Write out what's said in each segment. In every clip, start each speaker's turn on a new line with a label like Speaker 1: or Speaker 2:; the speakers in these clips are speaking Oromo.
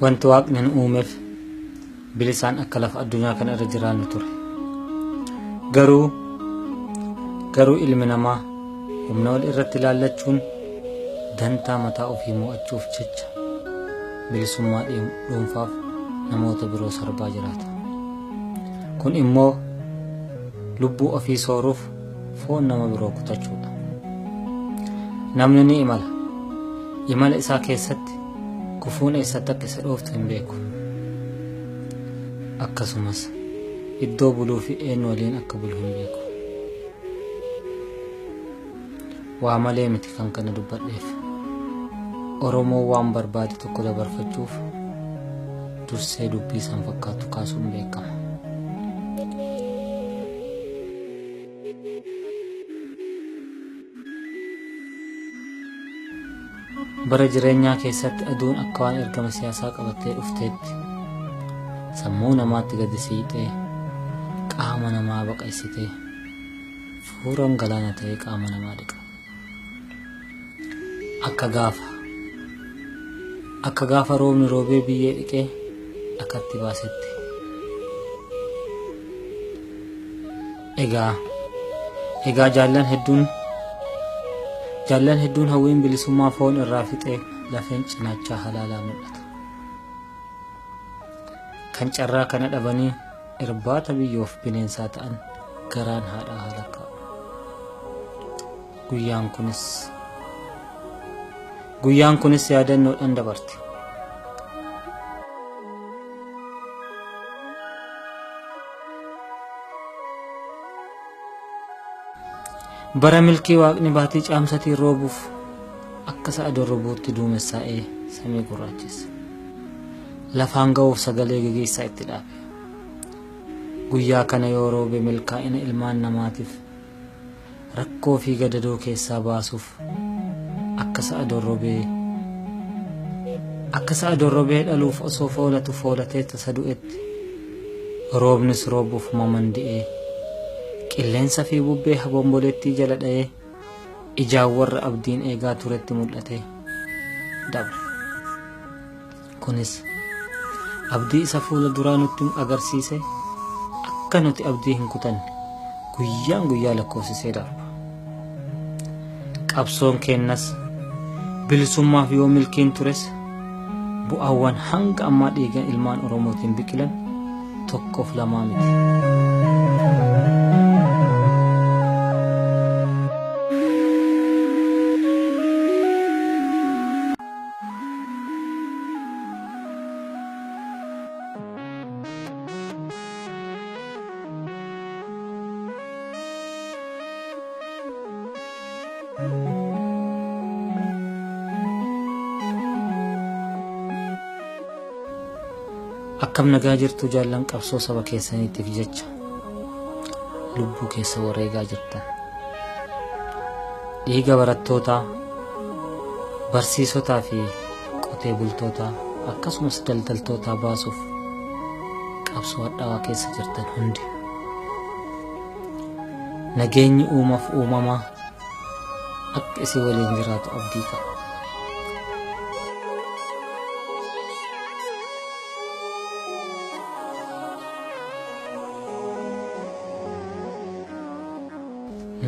Speaker 1: wanti waaqni nu uumeef bilisaan akka lafa addunyaa kana irra jiraannu ture. Garuu ilmi namaa humna wal irratti ilaallachuun dantaa mataa ofii mo'achuuf jecha bilisummaa dhuunfaaf namoota biroo sarbaa jiraata. Kun immoo lubbuu ofii sooruuf foon nama biroo kutachuudha. Namni ni imala isaa keessatti kufuun eessatti akka isa dhooftu hin beeku. Akkasumas iddoo buluu fi eenyu waliin akka bulu hin beeku. Waa malee miti kan kana dubbadheef. Oromoo waan barbaade tokko dabarfachuuf dursee dubbii san fakkaatu kaasuun beekama. Bara jireenyaa keessatti aduun akka waan ergama siyaasaa qabattee dhufteetti sammuu namaatti gadi siixee qaama namaa baqaysitee fuuran galaana ta'ee qaama namaa dhiqa. Akka gaafa roobni roobee biyyee dhiqee akkatti baasetti. Egaa jaallan hedduun hawwiin bilisummaa foon irraa fixee lafeen cinaachaa halaalaa mul'ata. Kan carraa kana dhabanii irbaata biyyoof bineensaa ta'an garaan haadhaa halakkaa. Guyyaan kunis yaadannoodhaan dabarti. Bara milkii waaqni baatii caamsatiin roobuuf akka sa'a dorrobuutti duumessaa'ee samii gurraachessa. Lafaan ga'uuf sagalee gegeessaa itti dhaabe. Guyyaa kana yoo roobe milkaa'ina ilmaan namaatiif rakkoo fi gadadoo keessaa baasuuf akka sa'a dorrobee dhaluuf osoo foolatee tasa du'etti roobnis roobuuf mamandi'ee qilleensa fi bubbee habomboleettii jala dha'ee ijaan warra abdiin eegaa turetti mul'ate dabre. Kunis abdii isa fuula duraa nutti agarsiise akka nuti abdii hin kutanne guyyaa lakkoofsisee darba. Qabsoon keenyas bilisummaaf yoo milkiin tures bu'aawwan hanga ammaa dhiigan ilmaan Oromootiin biqilan tokkoof lamaa miti. Akkam nagaa jirtu jaallan qabsoo saba keessaniitiif jecha lubbuu keessa wareegaa jirtan. Dhiiga barattootaa, barsiisotaa fi qotee bultootaa akkasumas daldaltootaa baasuuf qabsoo hadhaawaa keessa jirtan hundi. Nageenyi uumamaa akka isin waliin jiraatu abdii qaba.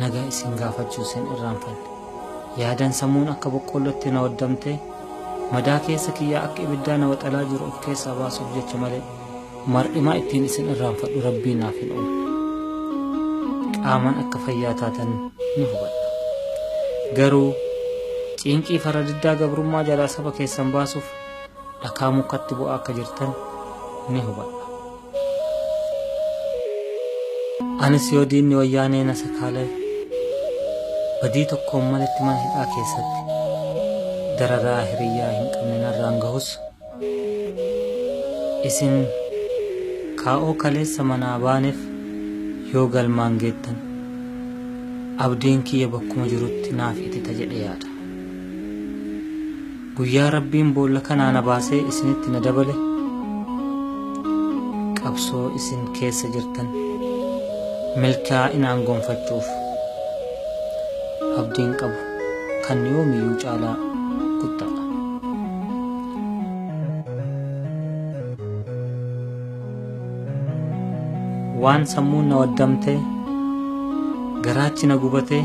Speaker 1: Nagaa isin gaafachuu isin irraanfanne. Yaadan sammuun akka boqqollootti na waddamtee madaa keessa kiyyaa akka ibiddaa na waxalaa jiru of keessaa baasuuf jecha malee mar'imaa ittiin isin irraanfadhu rabbii naaf hin uumu. Qaaman akka fayyaa taatan ni hubadha. Garuu ciinqii fara diddaa gabrummaa jalaa saba keessan baasuuf dhakaa mukatti bu'aa akka jirtan ni hubadha. Anis yoo diinni wayyaanee na sakaalee badii tokkoon malitti mana hidhaa keessatti dararaa hiriyyaa hin qabne narraan gahus isin kaa'oo kaleessa manaa baaneef yoo galmaan geettan abdiin kiyya bakkuma jirutti naaf itita jedhe yaada. Guyyaa rabbiin boolla kanaa na baasee isinitti na dabale qabsoo isin keessa jirtan milkaa'inaan gonfachuuf abdiin qabu kan yoomiyyuu caalaa guddadha. waan sammuun na waddamte garaachi na gubate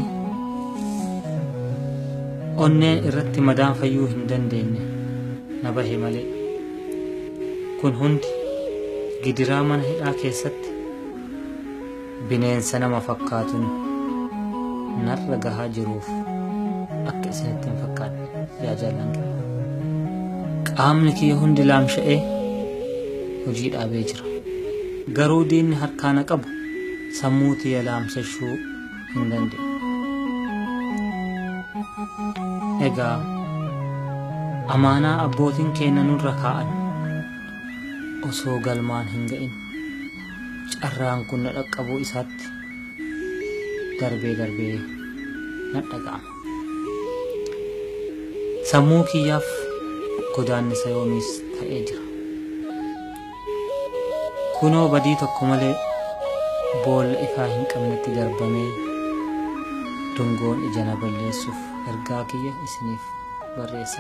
Speaker 1: onneen irratti madaan fayyuu hin dandeenye na bahe malee kun hundi gidiraa mana hidhaa keessatti bineensa nama fakkaatuun narra gahaa jiruuf akka isinitti hin fakkaanne yaa jaallan qaamni kiyya hundi laamsha'ee hojii dhaabee jira garuu diinni harkaana qabu sammuu tiyya laamsachuu hin dandeenye. Egaa amaanaa abbootiin keenya nurra kaa'an osoo galmaan hin ga'in carraan kun na dhaqqabuu isaatti darbee na dhaga'ama. Sammuu kiyyaaf godaannisa yoomiis ta'ee jira. Kunoo badii tokko malee boolla ifaa hin qabnetti darbamee dungoon ija na balleessuuf ergaa kiyya isiniif barreessa.